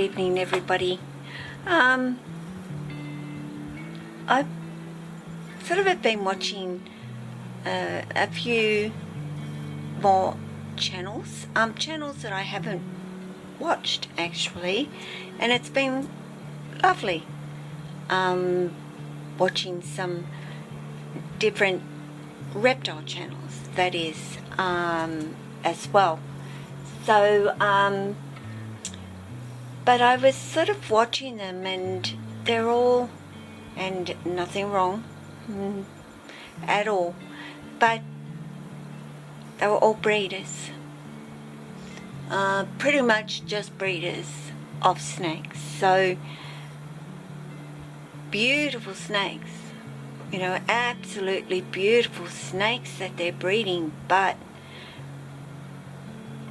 evening, everybody. I've sort of been watching a few more channels that I haven't watched actually, and it's been lovely watching some different reptile channels, that is, as well. So but I was sort of watching them, and they're all, and nothing wrong at all, but they were all breeders, pretty much just breeders of snakes. So beautiful snakes, you know, absolutely beautiful snakes that they're breeding, but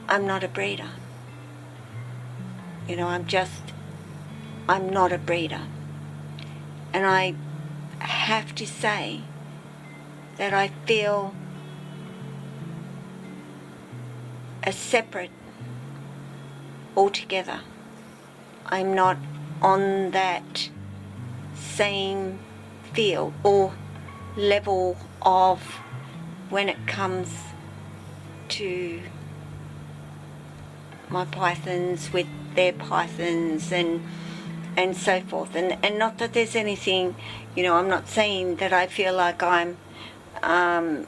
I'm not a breeder. You know, I'm not a breeder. And I have to say that I feel a separate altogether. I'm not on that same feel or level of when it comes to my pythons with their pythons and so forth, and not that there's anything, you know, I'm not saying that I feel like I'm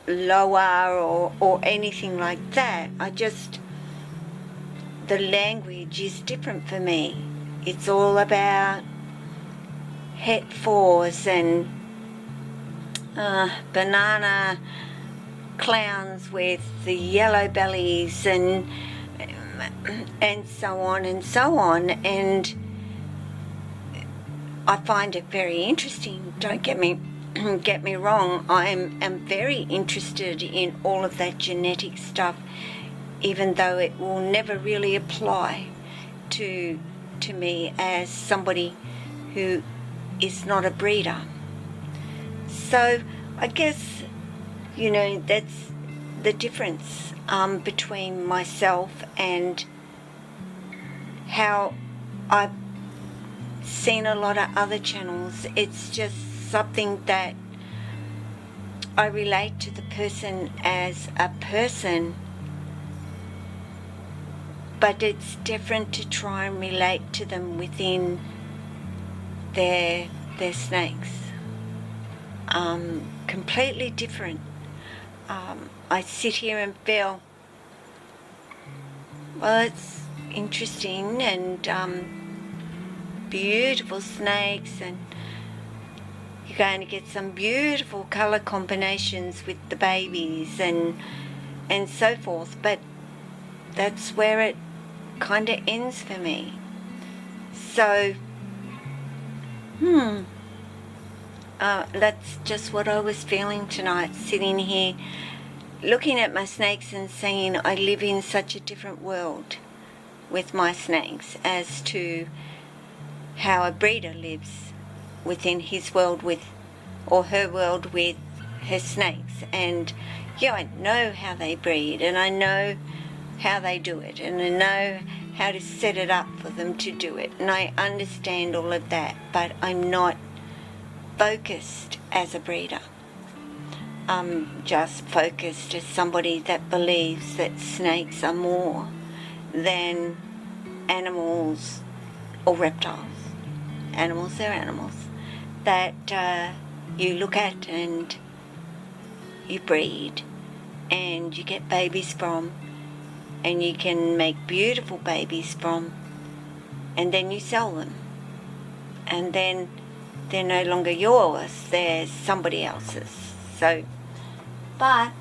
lower or anything like that. I just, the language is different for me. It's all about het fours and banana clowns with the yellow bellies and so on and so on, and I find it very interesting. Don't get me wrong, I am very interested in all of that genetic stuff, even though it will never really apply to me as somebody who is not a breeder. So I guess, you know, that's the difference between myself and how I've seen a lot of other channels. It's just something that I relate to the person as a person, but it's different to try and relate to them within their snakes. Completely different. I sit here and feel, well, it's interesting and beautiful snakes, and you're going to get some beautiful colour combinations with the babies and so forth, but that's where it kind of ends for me. So that's just what I was feeling tonight, sitting here looking at my snakes and saying I live in such a different world with my snakes as to how a breeder lives within his world with, or her world with, her snakes. And yeah, I know how they breed, and I know how they do it, and I know how to set it up for them to do it, and I understand all of that, but I'm not focused as a breeder. I'm just focused as somebody that believes that snakes are more than animals or reptiles. Animals are animals that you look at and you breed and you get babies from, and you can make beautiful babies from, and then you sell them, and then they're no longer yours, they're somebody else's. So, but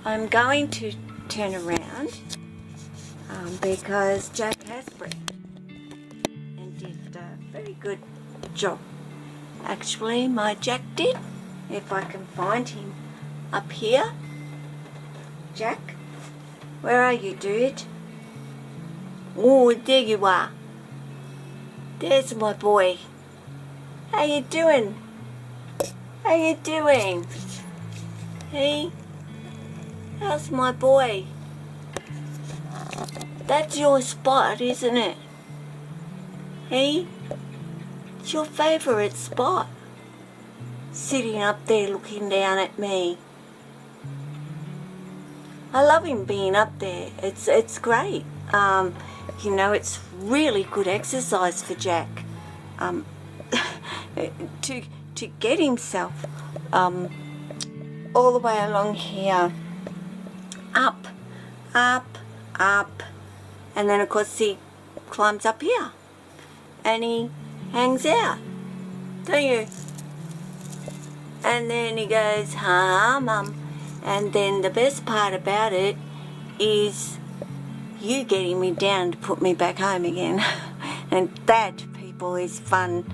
I'm going to turn around because Jack has bred and did a very good job. Actually, my Jack did. If I can find him up here. Jack, where are you, dude? Oh, there you are. There's my boy. How you doing? How you doing? Hey, how's my boy? That's your spot, isn't it? Hey, it's your favourite spot. Sitting up there looking down at me. I love him being up there. It's great. You know, it's really good exercise for Jack. To get himself all the way along here, up, and then of course he climbs up here, and he hangs out, don't you? And then he goes, "Huh, Mum." And then the best part about it is you getting me down to put me back home again. And that, people, is fun.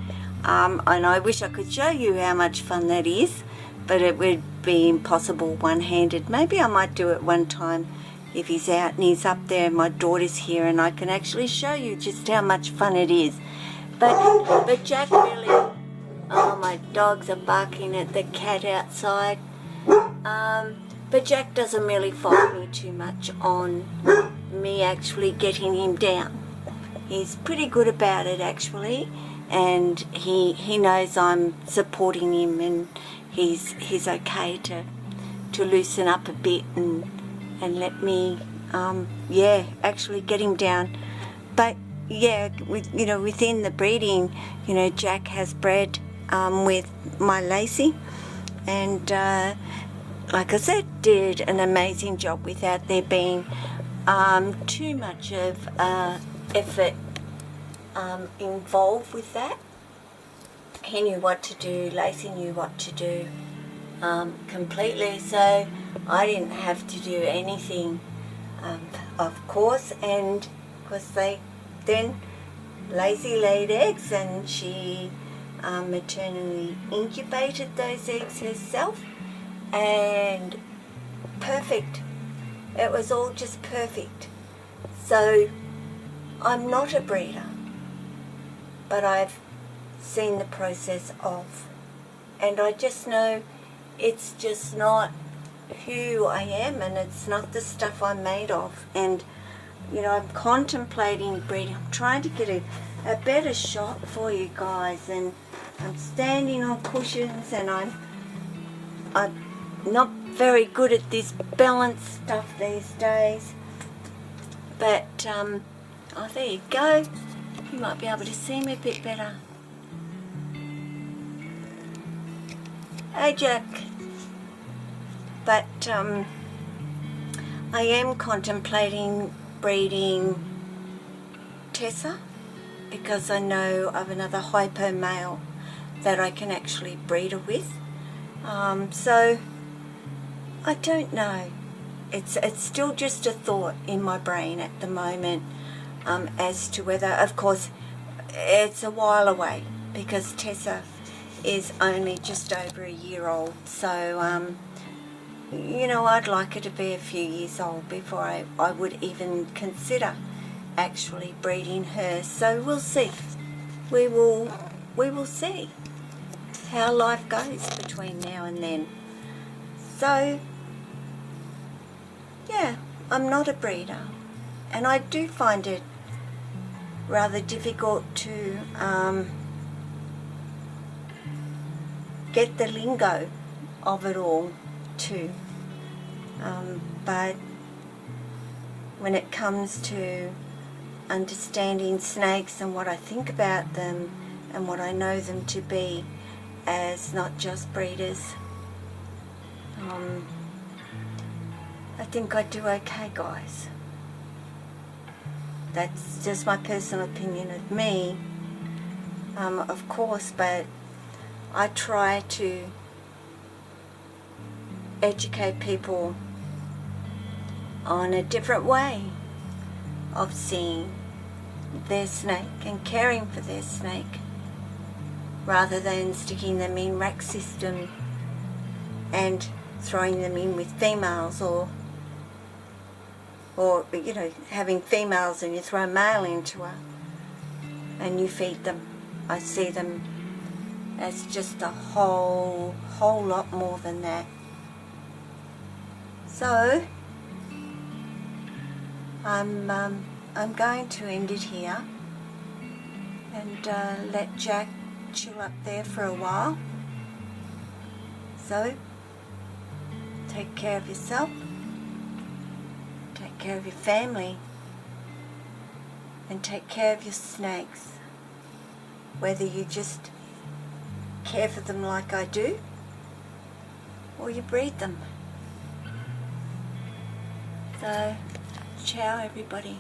And I wish I could show you how much fun that is, but it would be impossible one-handed. Maybe I might do it one time if he's out and he's up there and my daughter's here, and I can actually show you just how much fun it is. But Jack really... Oh, my dogs are barking at the cat outside. But Jack doesn't really follow me too much on me actually getting him down. He's pretty good about it, actually, and he knows I'm supporting him, and he's okay to loosen up a bit and let me actually get him down. But yeah, within the breeding, Jack has bred with my Lacey, and like I said, did an amazing job without there being too much of effort involved with that. He knew what to do, Lacey knew what to do completely, so I didn't have to do anything, of course. And of course then Lacey laid eggs, and she maternally incubated those eggs herself, and perfect. It was all just perfect. So I'm not a breeder, but I've seen the process of, and I just know it's just not who I am, and it's not the stuff I'm made of. And I'm contemplating breeding. I'm trying to get a better shot for you guys, and I'm standing on cushions, and I'm not very good at this balance stuff these days. But oh, there you go. You might be able to see me a bit better. Hey, Jack. But I am contemplating breeding Tessa, because I know of another hypo male that I can actually breed her with. So I don't know. It's still just a thought in my brain at the moment, as to whether, of course, it's a while away, because Tessa is only just over a year old. So I'd like her to be a few years old before I would even consider actually breeding her. So we'll see. We will see how life goes between now and then. So yeah, I'm not a breeder, and I do find it rather difficult to get the lingo of it all too. But when it comes to understanding snakes and what I think about them and what I know them to be as not just breeders, I think I do okay, guys. That's just my personal opinion of me, of course, but I try to educate people on a different way of seeing their snake and caring for their snake, rather than sticking them in rack system and throwing them in with females, or having females and you throw a male into her and you feed them. I see them as just a whole lot more than that. So I'm going to end it here, and let Jack chill up there for a while. So, take care of yourself, take care of your family, and take care of your snakes. Whether you just care for them like I do, or you breed them. So, ciao everybody.